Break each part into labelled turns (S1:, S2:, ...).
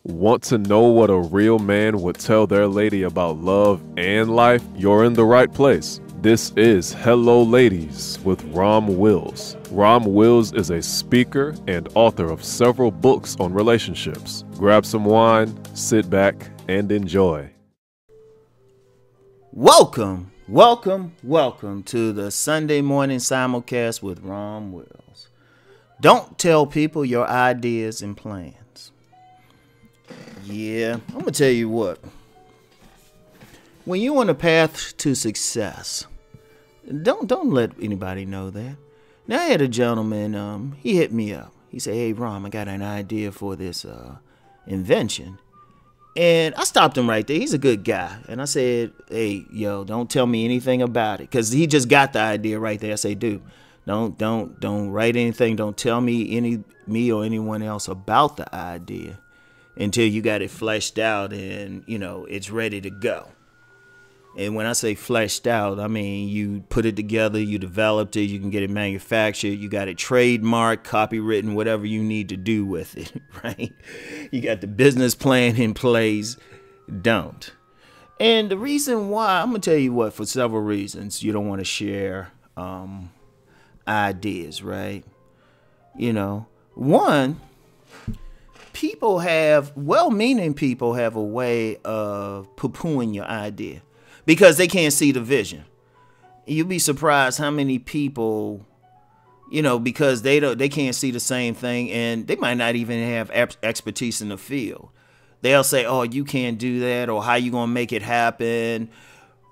S1: Want to know what a real man would tell their lady about love and life? You're in the right place. This is Hello Ladies with Rom Wills. Rom Wills is a speaker and author of several books on relationships. Grab some wine, sit back, and enjoy.
S2: Welcome to the Sunday morning simulcast with Rom Wills. Don't tell people your ideas and plans. Yeah, I'm going to tell you what. When you're on a path to success, don't let anybody know that. Now, I had a gentleman, he hit me up. He said, "Hey, Rom, I got an idea for this invention." And I stopped him right there. He's a good guy. And I said, "Hey, yo, don't tell me anything about it." Because he just got the idea right there. I say, "Dude, don't write anything. Don't tell me or anyone else about the idea until you got it fleshed out and, it's ready to go." And when I say fleshed out, I mean you put it together, you developed it, you can get it manufactured, you got it trademarked, copywritten, whatever you need to do with it, right? You got the business plan in place. Don't. And the reason why, I'm going to tell you what, for several reasons you don't want to share ideas, right? One, well-meaning people have a way of poo-pooing your idea because they can't see the vision. You'll be surprised how many people, because they can't see the same thing, and they might not even have expertise in the field. They'll say, "Oh, you can't do that," or "How you gonna make it happen?"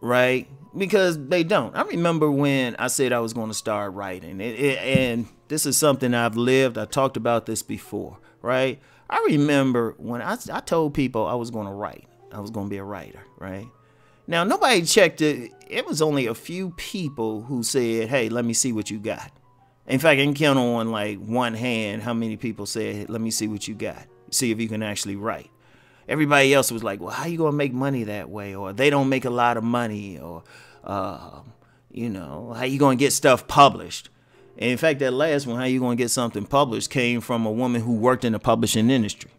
S2: Right? Because they don't. I remember when I said I was going to start writing, and this is something I've lived. I talked about this before, right? I remember when I told people I was going to write. I was going to be a writer, right? Now, nobody checked it. It was only a few people who said, "Hey, let me see what you got." In fact, I can count on like one hand how many people said, "Let me see what you got. See if you can actually write." Everybody else was like, "Well, how you going to make money that way?" Or "They don't make a lot of money," or, "How you going to get stuff published?" And in fact, that last one, "How you going to get something published," came from a woman who worked in the publishing industry,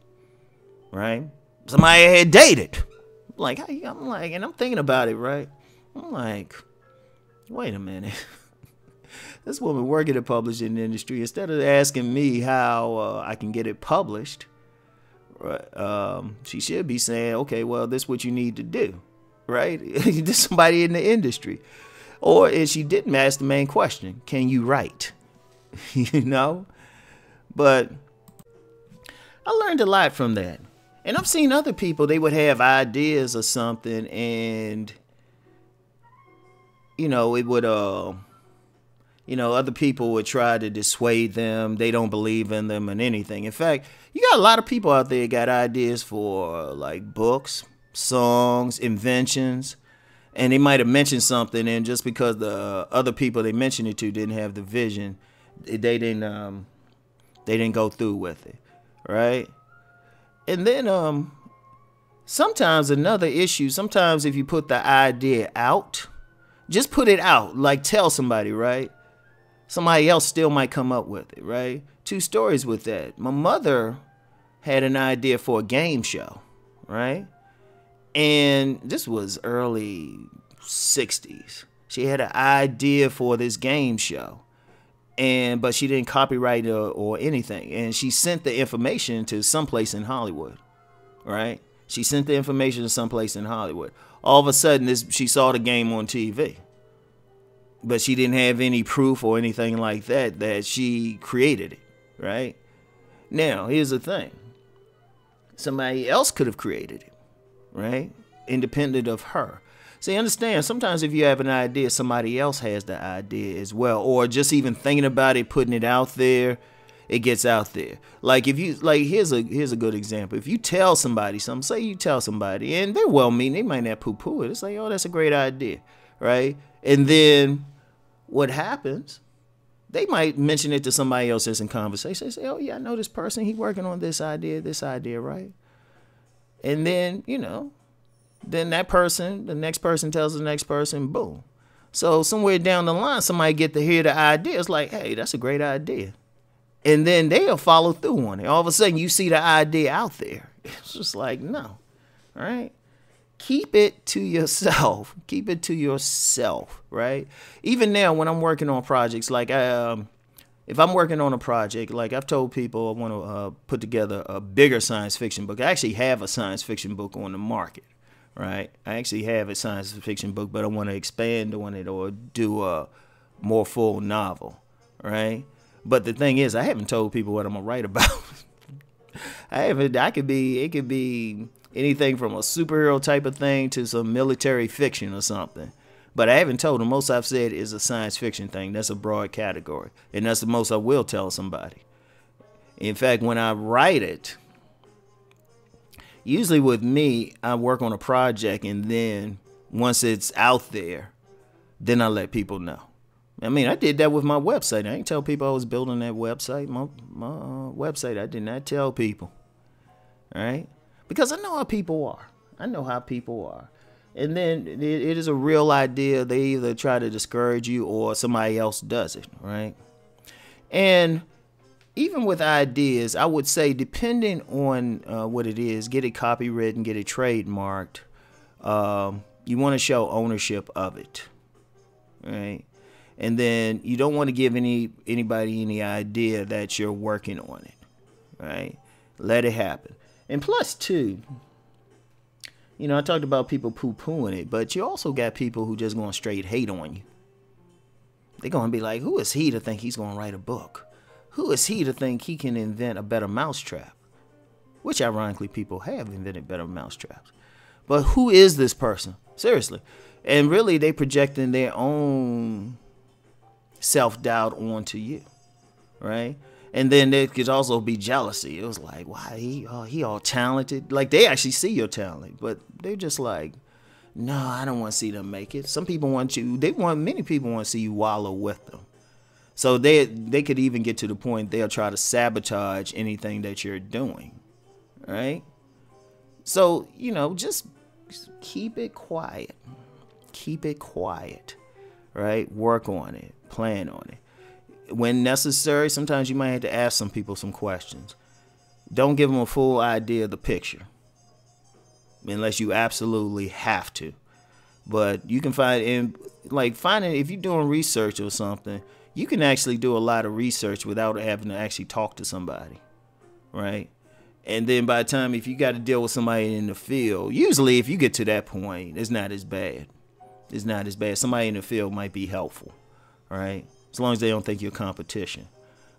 S2: right? Somebody I had dated. And I'm thinking about it, right? I'm like, wait a minute. This woman working in the publishing industry, instead of asking me how I can get it published, she should be saying, "Okay, well, this is what you need to do," right? This somebody in the industry. Or if she didn't ask the main question, "Can you write?" But I learned a lot from that. And I've seen other people, they would have ideas or something, and, it would, other people would try to dissuade them. They don't believe in them and anything. In fact, you got a lot of people out there that got ideas for like books, songs, inventions, and they might have mentioned something, and just because the other people they mentioned it to didn't have the vision, they didn't go through with it, right? And then sometimes another issue, sometimes if you put the idea out, just put it out, like tell somebody, right? Somebody else still might come up with it, right? Two stories with that. My mother had an idea for a game show, right? And this was early 60s. She had an idea for this game show, but she didn't copyright or anything. And she sent the information to someplace in Hollywood, right? She sent the information to someplace in Hollywood. All of a sudden, she saw the game on TV, but she didn't have any proof or anything like that she created it, right? Now, here's the thing. Somebody else could have created it, right? Independent of her. See, understand, sometimes if you have an idea, somebody else has the idea as well. Or just even thinking about it, putting it out there, it gets out there. Like here's a good example. If you tell somebody something, say you tell somebody, and they're well-meaning, they might not poo-poo it. It's like, "Oh, that's a great idea," right? And then what happens, they might mention it to somebody else that's in conversation. They say, "Oh, yeah, I know this person. He's working on this idea, right?" And then, then that person, the next person tells the next person, boom. So somewhere down the line, somebody get to hear the idea. It's like, "Hey, that's a great idea." And then they'll follow through on it. All of a sudden, you see the idea out there. It's just like, no. All right. Keep it to yourself. Keep it to yourself, right? Even now when I'm working on projects, like if I'm working on a project, like I've told people I want to put together a bigger science fiction book. I actually have a science fiction book on the market, right? I actually have a science fiction book, but I want to expand on it or do a more full novel, right? But the thing is, I haven't told people what I'm gonna write about. It could be anything from a superhero type of thing to some military fiction or something. But I haven't told them. Most I've said is a science fiction thing. That's a broad category. And that's the most I will tell somebody. In fact, when I write it, usually with me, I work on a project, and then once it's out there, then I let people know. I mean, I did that with my website. I didn't tell people I was building that website. My website, I did not tell people. All right? Because I know how people are. And then it is a real idea. They either try to discourage you or somebody else does it, right? And even with ideas, I would say, depending on what it is, get it copywritten, get it trademarked. You want to show ownership of it, right? And then you don't want to give anybody any idea that you're working on it, right? Let it happen. And plus, too, you know, I talked about people poo-pooing it, but you also got people who just going to straight hate on you. They're going to be like, who is he to think he's going to write a book? Who is he to think he can invent a better mousetrap? Which, ironically, people have invented better mousetraps. But who is this person? Seriously. And really, they projecting their own self-doubt onto you, right? And then there could also be jealousy. It was like, why he all talented? Like, they actually see your talent, but they're just like, no, I don't want to see them make it. Many people want to see you wallow with them. So they could even get to the point they'll try to sabotage anything that you're doing, right? So, you know, just keep it quiet. Keep it quiet, right? Work on it. Plan on it. When necessary, sometimes you might have to ask some people some questions. Don't give them a full idea of the picture unless you absolutely have to. But you can finding if you're doing research or something, you can actually do a lot of research without having to actually talk to somebody, right? And then by the time, if you got to deal with somebody in the field, usually if you get to that point, it's not as bad. It's not as bad. Somebody in the field might be helpful, right? As long as they don't think you're competition.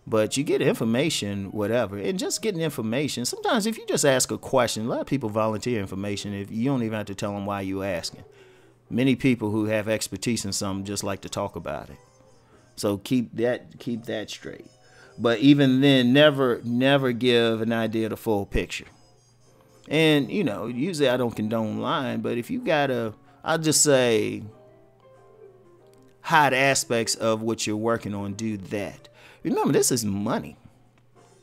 S2: But you get information, whatever, and just getting information. Sometimes if you just ask a question, a lot of people volunteer information if you don't even have to tell them why you're asking. Many people who have expertise in something just like to talk about it. So keep that straight. But even then, never give an idea the full picture. And, you know, usually I don't condone lying, but if you I'll just say, hide aspects of what you're working on, do that. Remember, this is money.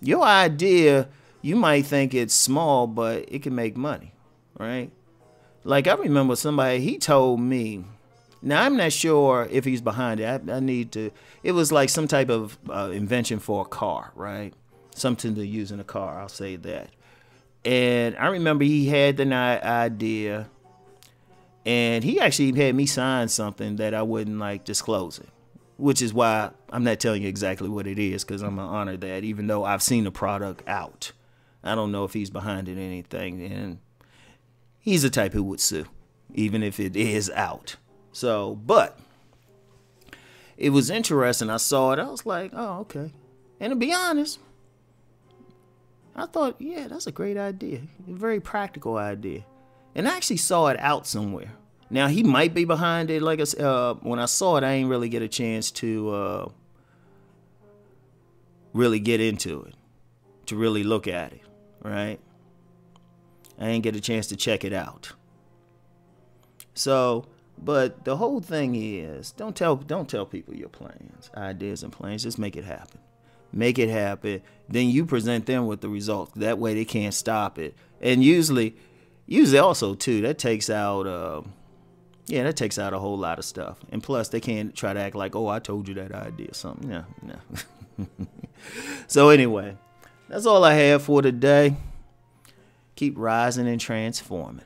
S2: Your idea, you might think it's small, but it can make money, right? Like, I remember somebody, he told me, now I'm not sure if he's behind it. It was like some type of invention for a car, right? Something to use in a car, I'll say that. And I remember he had the idea, and he actually had me sign something that I wouldn't like disclosing, which is why I'm not telling you exactly what it is, because I'm going to honor that, even though I've seen the product out. I don't know if he's behind it or anything, and he's the type who would sue, even if it is out. So, but it was interesting. I saw it. I was like, oh, okay. And to be honest, I thought, yeah, that's a great idea. A very practical idea. And I actually saw it out somewhere. Now, he might be behind it. Like I said, when I saw it, I didn't really get a chance to really get into it, to really look at it, right? I didn't get a chance to check it out. So, but the whole thing is, don't tell people your plans, ideas, and plans. Just make it happen. Make it happen. Then you present them with the results. That way they can't stop it. And usually also too, that takes out a whole lot of stuff. And plus, they can't try to act like, oh, I told you that idea or something. No. So anyway, that's all I have for today. Keep rising and transforming.